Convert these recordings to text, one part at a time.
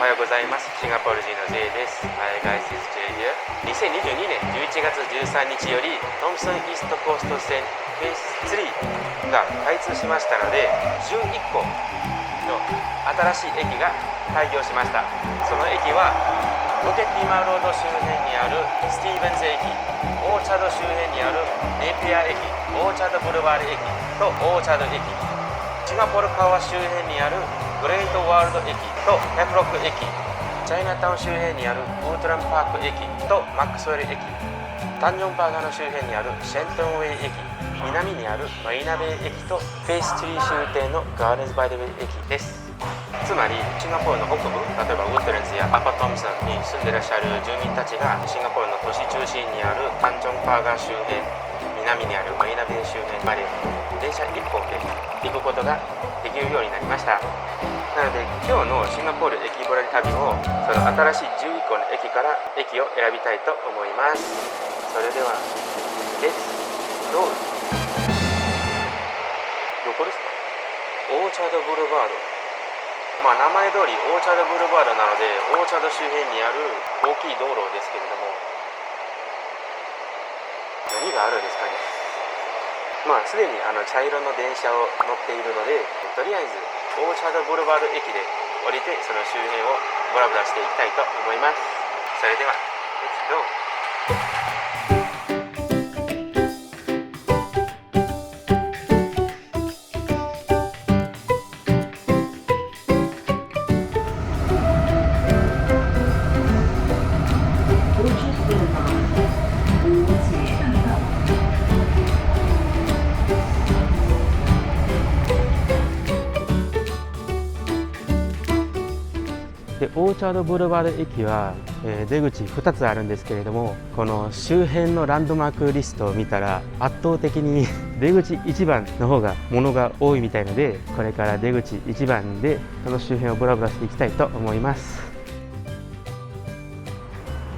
おはようございます。シンガポール人の J です。Hi guys, it's J here. 2022年11月13日よりトンプソンイーストコースト線フェース3が開通しましたので、11個の新しい駅が開業しました。その駅はロケッティマーロード周辺にあるスティーブンズ駅、オーチャード周辺にあるネピア駅、オーチャードブルワール駅とオーチャード駅、シンガポール川周辺にあるグレートワールド駅とヘプロック駅、チャイナタウン周辺にあるウートランパーク駅とマックスウェル駅、タンニョンパーガの周辺にあるシェントンウェイ駅、南にあるマイナベイ駅とフェイスツリー終点のガーデンズバイデウェイ駅です。つまりシンガポールの北部、例えばウッドレンズやアパトンプソンに住んでいらっしゃる住民たちがシンガポールの都市中心にあるタンチョンパーガー周辺、南にあるマイナベイ周辺まで電車1本で行くことができるようになりました。なので今日のシンガポール駅ぶらり旅もその新しい11個の駅から駅を選びたいと思います。それではレッツゴー。どこですか？オーチャードブルバード。名前通りオーチャードブルバードなのでオーチャード周辺にある大きい道路ですけれども、何があるんですかね。すでに茶色の電車を乗っているので、とりあえずオーチャードブルバード駅で降りてその周辺をブラブラしていきたいと思います。それではレッツゴー。でオーチャードブルバード駅は、出口2つあるんですけれども、この周辺のランドマークリストを見たら圧倒的に出口1番の方が物が多いみたいので、これから出口1番でその周辺をブラブラしていきたいと思います。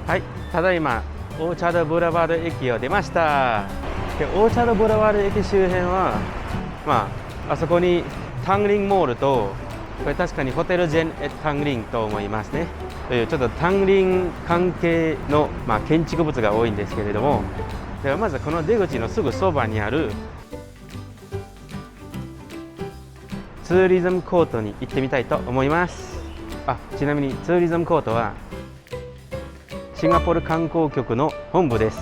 はい、ただいまオーチャードブルバード駅を出ました。でオーチャードブルバード駅周辺はあそこにタンリンモールと、これ確かにホテルジェン・エッタンリンと思いますね。というちょっとタンリン関係の、建築物が多いんですけれども、ではまずこの出口のすぐそばにあるツーリズムコートに行ってみたいと思います。ちなみにツーリズムコートはシンガポール観光局の本部です。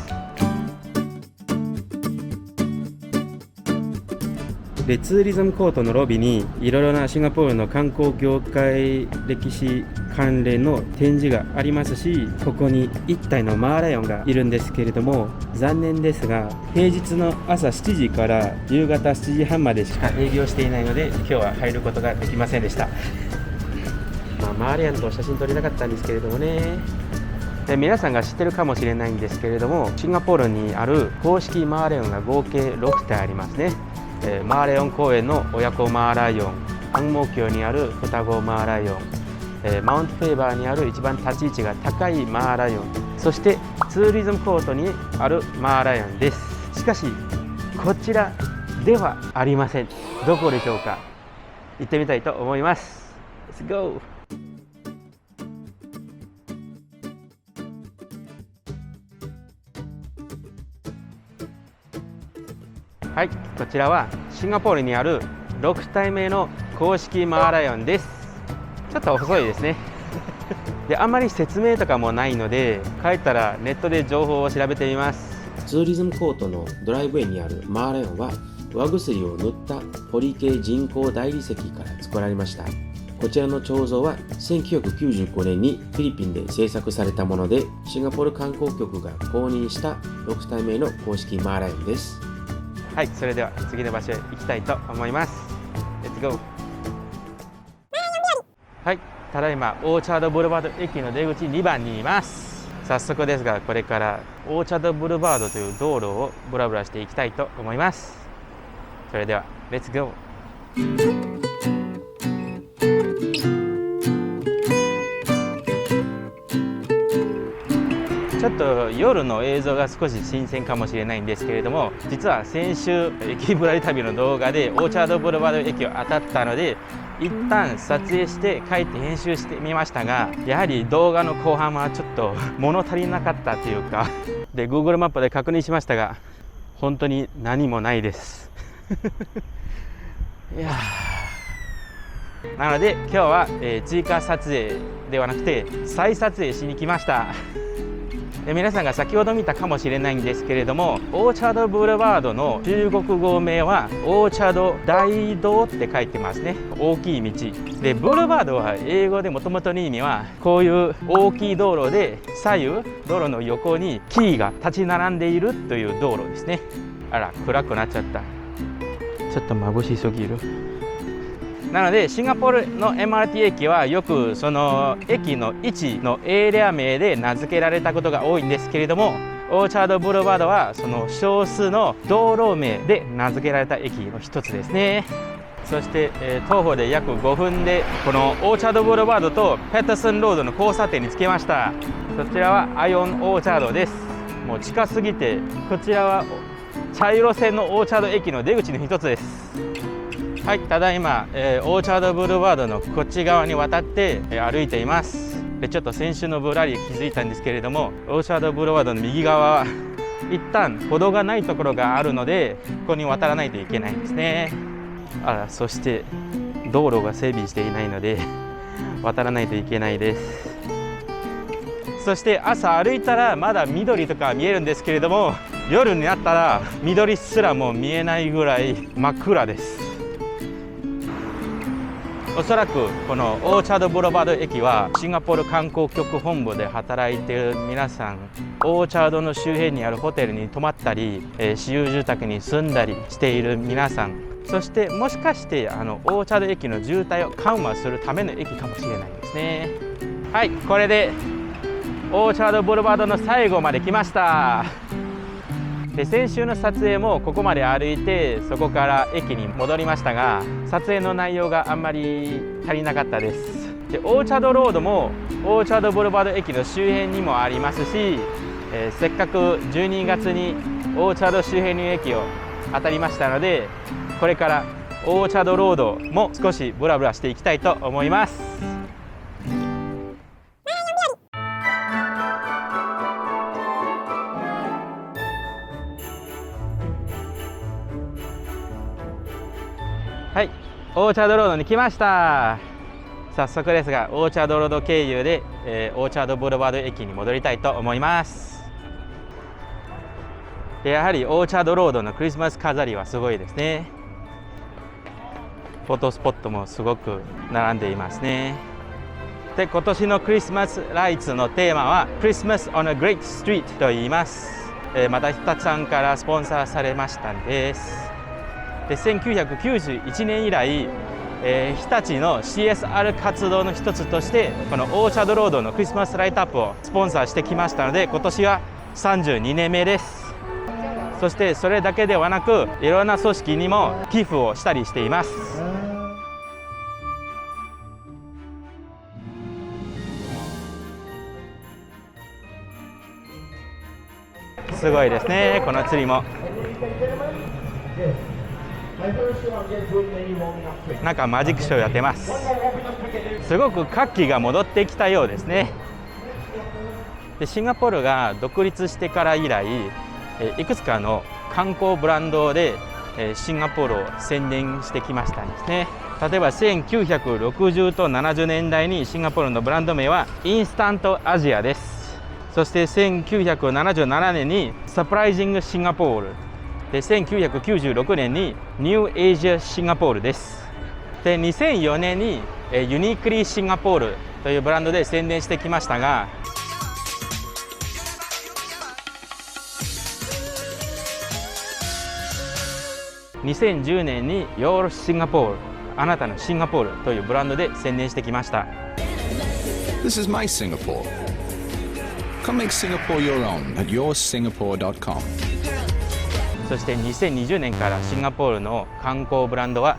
でツーリズムコートのロビーにいろいろなシンガポールの観光業界歴史関連の展示がありますし、ここに1体のマーライオンがいるんですけれども、残念ですが平日の朝7時から夕方7時半までしか営業していないので、今日は入ることができませんでした。マーライオンと写真撮りたかったんですけれどもね。で皆さんが知ってるかもしれないんですけれども、シンガポールにある公式マーライオンが合計6体ありますね。マーライオン公園の親子マーライオン、暗毛橋にある双子マーライオン、マウントフェーバーにある一番立ち位置が高いマーライオン、そしてツーリズムコートにあるマーライオンです。しかしこちらではありません。どこでしょうか。行ってみたいと思います。 Let's go。はい、こちらはシンガポールにある6体目の公式マーライオンです。ちょっと細いですねであんまり説明とかもないので、帰ったらネットで情報を調べてみます。ツーリズムコートのドライブウェイにあるマーライオンは和薬を塗ったポリ系人工大理石から作られました。こちらの彫像は1995年にフィリピンで制作されたもので、シンガポール観光局が公認した6体目の公式マーライオンです。はい、それでは次の場所へ行きたいと思います。レッツゴー。はい、ただいまオーチャードブルバード駅の出口2番にいます。早速ですが、これからオーチャードブルバードという道路をブラブラしていきたいと思います。それではレッツゴー。ちょっと夜の映像が少し新鮮かもしれないんですけれども、実は先週駅ぶらり旅の動画でオーチャードブルバード駅を当たったので、一旦撮影して帰って編集してみましたが、やはり動画の後半はちょっと物足りなかったというかで Google マップで確認しましたが、本当に何もないですいやなので今日は、追加撮影ではなくて再撮影しに来ました皆さんが先ほど見たかもしれないんですけれども、オーチャードブルワードの中国語名はオーチャード大道って書いてますね。大きい道で、ブルワードは英語でもともとの意味はこういう大きい道路で左右道路の横に木が立ち並んでいるという道路ですね。あら、暗くなっちゃった。ちょっと眩しすぎる。なのでシンガポールの MRT 駅はよくその駅の位置のエリア名で名付けられたことが多いんですけれども、オーチャードブルワードはその少数の道路名で名付けられた駅の一つですね。そして、徒歩で約5分でこのオーチャードブルワードとペタソンロードの交差点に着きました。そちらはアイオンオーチャードです。もう近すぎて、こちらは茶色線のオーチャード駅の出口の一つです。はい、ただいま、オーチャードブルワードのこっち側に渡って、歩いています。でちょっと先週のぶらり気づいたんですけれども、オーチャードブルワードの右側は一旦歩道がないところがあるので、ここに渡らないといけないんですね。あら、そして道路が整備していないので渡らないといけないです。そして朝歩いたらまだ緑とか見えるんですけれども、夜になったら緑すらも見えないぐらい真っ暗です。おそらくこのオーチャードブルワード駅はシンガポール観光局本部で働いている皆さん、オーチャードの周辺にあるホテルに泊まったり、私有住宅に住んだりしている皆さん、そしてもしかしてオーチャード駅の渋滞を緩和するための駅かもしれないですね。はい、これでオーチャードブルワードの最後まで来ました。で先週の撮影もここまで歩いてそこから駅に戻りましたが、撮影の内容があんまり足りなかったです。でオーチャードロードもオーチャードブルワード駅の周辺にもありますし、せっかく12月にオーチャード周辺の駅を当たりましたので、これからオーチャードロードも少しブラブラしていきたいと思います。はい、オーチャードロードに来ました。早速ですがオーチャードロード経由で、オーチャードブルワード駅に戻りたいと思います。でやはりオーチャードロードのクリスマス飾りはすごいですね。フォトスポットもすごく並んでいますね。で今年のクリスマスライツのテーマは Christmas on a Great Street と言います。また日立さんからスポンサーされましたんです。で1991年以来、日立の CSR 活動の一つとしてこのオーチャードロードのクリスマスライトアップをスポンサーしてきましたので、今年は32年目です。そしてそれだけではなくいろんな組織にも寄付をしたりしています。すごいですね、この釣りも。なんかマジックショーやってます。すごく活気が戻ってきたようですね。でシンガポールが独立してから以来、いくつかの観光ブランドでシンガポールを宣伝してきましたんですね。例えば1960と70年代にシンガポールのブランド名はインスタントアジアです。そして1977年にサプライジングシンガポールで1996年にニューエイジアシンガポールです。で2004年にユニークリーシンガポールというブランドで宣伝してきましたが、2010年にヨーロシンガポール、あなたのシンガポールというブランドで宣伝してきました。 This is my Singapore. Come make Singapore your own at yoursingapore.com. そして2020年からシンガポールの観光ブランドは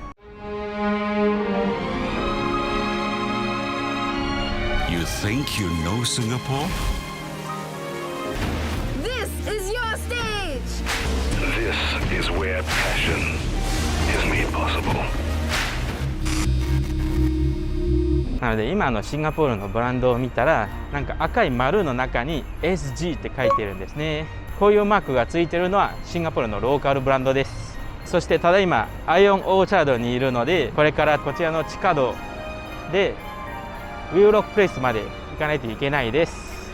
You think you know Singapore? This is your stage! This is where passion is made possible. なので今のシンガポールのブランドを見たらなんか赤い丸の中に SG って書いてるんですね。こういうマークがついてるのはシンガポールのローカルブランドです。そしてただいまアイオンオーチャードにいるので、これからこちらの地下道でウィーロックプレイスまで行かないといけないです。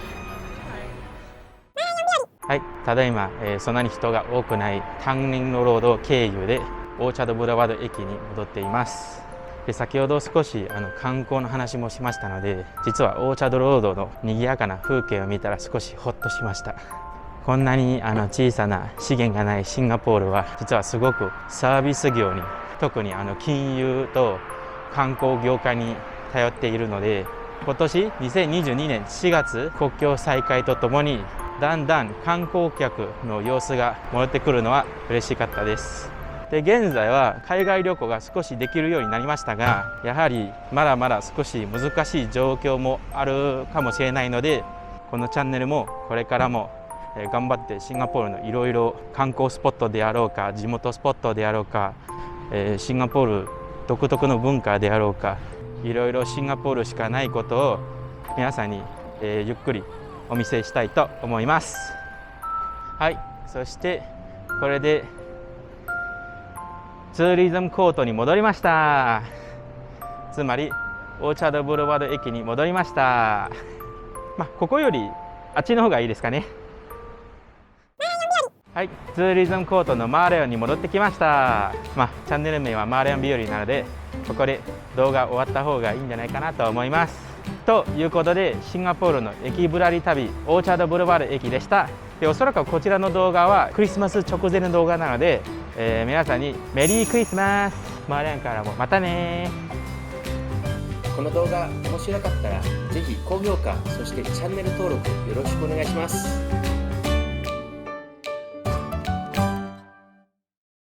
はい、ただいま、そんなに人が多くないタンニングロード経由でオーチャードブルワード駅に戻っています。で先ほど少し観光の話もしましたので、実はオーチャードロードの賑やかな風景を見たら少しホッとしました。こんなに小さな資源がないシンガポールは実はすごくサービス業に、特に金融と観光業界に頼っているので、今年2022年4月国境再開とともにだんだん観光客の様子が戻ってくるのは嬉しかったです。で現在は海外旅行が少しできるようになりましたが、やはりまだまだ少し難しい状況もあるかもしれないので、このチャンネルもこれからも頑張ってシンガポールのいろいろ観光スポットであろうか、地元スポットであろうか、シンガポール独特の文化であろうか、いろいろシンガポールしかないことを皆さんに、ゆっくりお見せしたいと思います。はい、そしてこれでツーリズムコートに戻りました。つまりオーチャードブルワード駅に戻りました。ここよりあっちの方がいいですかね。はい、ツーリズムコートのマーレオンに戻ってきました。チャンネル名はマーレオン日和なので、ここで動画終わった方がいいんじゃないかなと思います。ということで、シンガポールの駅ぶらり旅オーチャードブルワード駅でした。でおそらくこちらの動画はクリスマス直前の動画なので、皆さんにメリークリスマス。マーレオンからもまたね。この動画面白かったらぜひ高評価、そしてチャンネル登録よろしくお願いします。